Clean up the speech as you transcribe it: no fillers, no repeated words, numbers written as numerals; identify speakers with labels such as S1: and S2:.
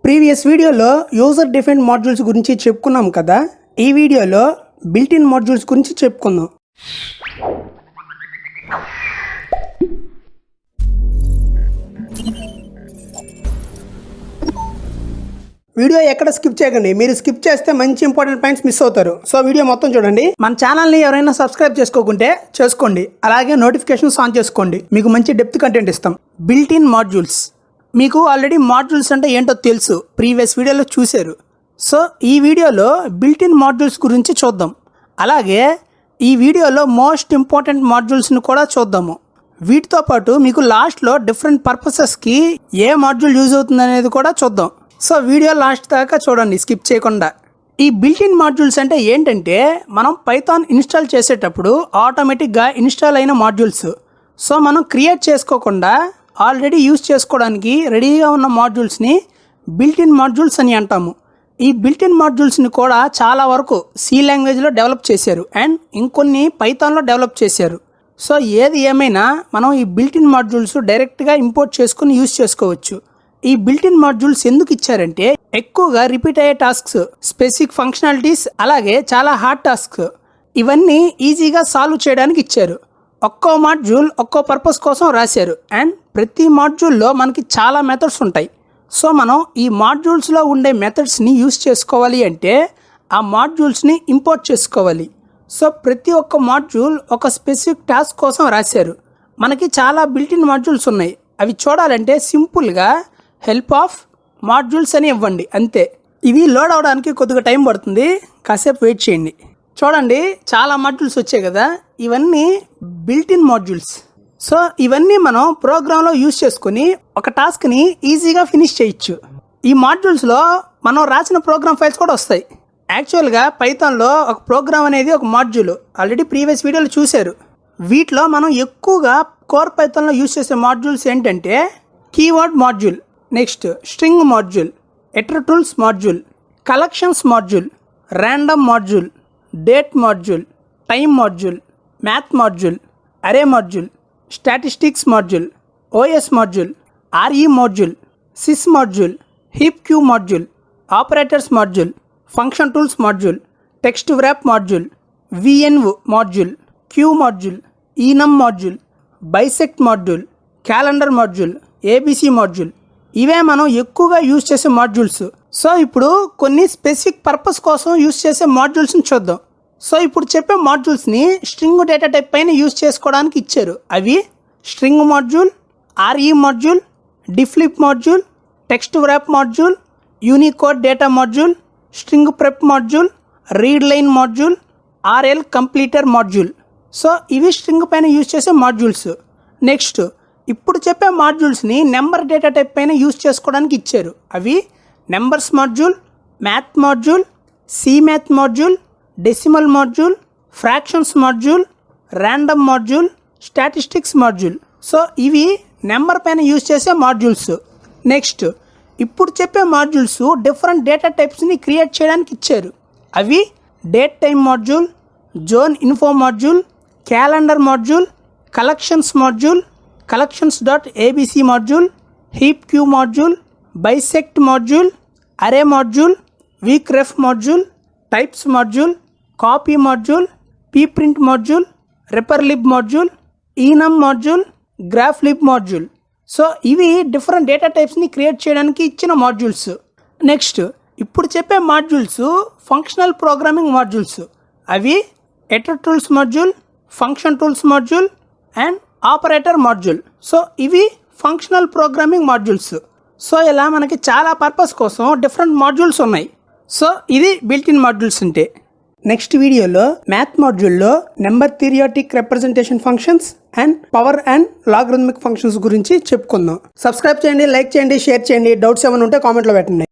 S1: Previous వీడియోలో user defined modules గురించి చెప్పుకున్నాం కదా. ఈ వీడియోలో బిల్ట్ ఇన్ మాడ్యూల్స్ గురించి చెప్పుకుందాం. వీడియో ఎక్కడ స్కిప్ చేయకండి. మీరు స్కిప్ చేస్తే మంచి ఇంపార్టెంట్ పాయింట్స్ మిస్ అవుతారు. సో వీడియో మొత్తం చూడండి. మన ఛానల్ని ఎవరైనా సబ్స్క్రైబ్ చేసుకోకుంటే చేసుకోండి. అలాగే నోటిఫికేషన్స్ ఆన్ చేసుకోండి. మీకు మంచి డెప్త్ కంటెంట్ ఇస్తాం. బిల్ట్ ఇన్ మాడ్యూల్స్ మీకు ఆల్రెడీ మాడ్యూల్స్ అంటే ఏంటో తెలుసు, ప్రీవియస్ వీడియోలో చూశారు. సో ఈ వీడియోలో బిల్ట్ ఇన్ మాడ్యూల్స్ గురించి చూద్దాం. అలాగే ఈ వీడియోలో మోస్ట్ ఇంపార్టెంట్ మాడ్యూల్స్ని కూడా చూద్దాము. వీటితో పాటు మీకు లాస్ట్లో డిఫరెంట్ పర్పసెస్కి ఏ మాడ్యూల్ యూజ్ అవుతుంది అనేది కూడా చూద్దాం. సో వీడియో లాస్ట్ దాకా చూడండి, స్కిప్ చేయకుండా. ఈ బిల్ట్ ఇన్ మాడ్యూల్స్ అంటే ఏంటంటే మనం పైథాన్ ఇన్స్టాల్ చేసేటప్పుడు ఆటోమేటిక్గా ఇన్స్టాల్ అయిన మాడ్యూల్స్. సో మనం క్రియేట్ చేసుకోకుండా ఆల్రెడీ యూజ్ చేసుకోవడానికి రెడీగా ఉన్న మాడ్యూల్స్ని బిల్ట్ ఇన్ మాడ్యూల్స్ అని అంటాము. ఈ బిల్ట్ ఇన్ మాడ్యూల్స్ని కూడా చాలా వరకు సి లాంగ్వేజ్లో డెవలప్ చేశారు అండ్ ఇంకొన్ని పైథాన్లో డెవలప్ చేశారు. సో ఏది ఏమైనా మనం ఈ బిల్ట్ ఇన్ మాడ్యూల్స్ డైరెక్ట్గా ఇంపోర్ట్ చేసుకుని యూజ్ చేసుకోవచ్చు. ఈ బిల్ట్ ఇన్ మాడ్యూల్స్ ఎందుకు ఇచ్చారంటే ఎక్కువగా రిపీట్ అయ్యే టాస్క్స్, స్పెసిఫిక్ ఫంక్షనాలిటీస్, అలాగే చాలా హార్డ్ టాస్క్ ఇవన్నీ ఈజీగా సాల్వ్ చేయడానికి ఇచ్చారు. ఒక్కో మాడ్యూల్ ఒక్కో పర్పస్ కోసం రాశారు అండ్ ప్రతి మాడ్యూల్లో మనకి చాలా మెథడ్స్ ఉంటాయి. సో మనం ఈ మాడ్యూల్స్లో ఉండే మెథడ్స్ని యూజ్ చేసుకోవాలి అంటే ఆ మాడ్యూల్స్ని ఇంపోర్ట్ చేసుకోవాలి. సో ప్రతి ఒక్క మాడ్యూల్ ఒక స్పెసిఫిక్ టాస్క్ కోసం రాశారు. మనకి చాలా బిల్ట్ ఇన్ మాడ్యూల్స్ ఉన్నాయి. అవి చూడాలంటే సింపుల్గా హెల్ప్ ఆఫ్ మాడ్యూల్స్ అని ఇవ్వండి, అంతే. ఇవి లోడ్ అవడానికి కొద్దిగా టైం పడుతుంది, కాసేపు వెయిట్ చేయండి. చూడండి, చాలా మాడ్యూల్స్ వచ్చాయి కదా, ఇవన్నీ బిల్ట్ ఇన్ మాడ్యూల్స్. సో ఇవన్నీ మనం ప్రోగ్రాంలో యూజ్ చేసుకుని ఒక టాస్క్ని ఈజీగా ఫినిష్ చేయొచ్చు. ఈ మాడ్యూల్స్లో మనం రాసిన ప్రోగ్రామ్ ఫైల్స్ కూడా వస్తాయి. యాక్చువల్గా పైథాన్లో ఒక ప్రోగ్రామ్ అనేది ఒక మాడ్యూల్, ఆల్రెడీ ప్రీవియస్ వీడియోలో చూశారు. వీటిలో మనం ఎక్కువగా కోర్ పైథాన్లో యూజ్ చేసే మాడ్యూల్స్ ఏంటంటే keyword module, next string module, itertools module, collections module, random module, date module, time module, math module, array module, statistics module, OS module, RE module, sys module, heap q module, operators module, function tools module, text wrap module, venv module, queue module, enum module, bisect module, calendar module, ABC module. ఇవే మనం ఎక్కువగా use చేసే modules. So ఇప్పుడు కొన్ని specific purpose కోసం use చేసే మాడ్యూల్స్ని చూద్దాం. So ఇప్పుడు చెప్పే మాడ్యూల్స్ని స్ట్రింగ్ డేటా టైప్ పైన యూజ్ చేసుకోవడానికి ఇచ్చారు. అవి string module, RE module, difflib module, text wrap module, unicode data module, string prep module, read line module, RL completer module. So ఇవి స్ట్రింగ్ పైన యూజ్ చేసే మాడ్యూల్స్. నెక్స్ట్ ఇప్పుడు చెప్పే మాడ్యూల్స్ని నెంబర్ డేటా టైప్ పైన యూజ్ చేసుకోవడానికి ఇచ్చారు. అవి numbers module, math module, C math module, decimal module, fractions module, random module, statistics module. So ఇవి నెంబర్ పైన యూజ్ చేసే మాడ్యూల్స్. నెక్స్ట్ ఇప్పుడు చెప్పే మాడ్యూల్స్ డిఫరెంట్ డేటా టైప్స్ని క్రియేట్ చేయడానికి ఇచ్చారు. అవి date time module, zone info module, calendar module, collections module, collections dot ABC module, heap q module, bisect module, array module, weak ref module, types module, copy module, print module, reprlib module, enum module, graph lib module. So ఇవి different data టైప్స్ని create చేయడానికి ఇచ్చిన modules. Next ఇప్పుడు చెప్పే modules functional programming modules. అవి itertools module, function tools module and operator module. So ఇవి functional programming modules. So ఇలా మనకి చాలా పర్పస్ కోసం డిఫరెంట్ మాడ్యూల్స్ ఉన్నాయి. సో ఇది బిల్ట్ ఇన్ మాడ్యూల్స్ అంటే. నెక్స్ట్ వీడియోలో మ్యాథ్ మాడ్యూల్లో number theoretic representation functions and power and logarithmic functions గురించి చెప్పుకుందాం. సబ్స్క్రైబ్ చేయండి, లైక్ చేయండి, షేర్ చేయండి. డౌట్స్ ఏమైనా ఉంటే కామెంట్లో పెట్టండి.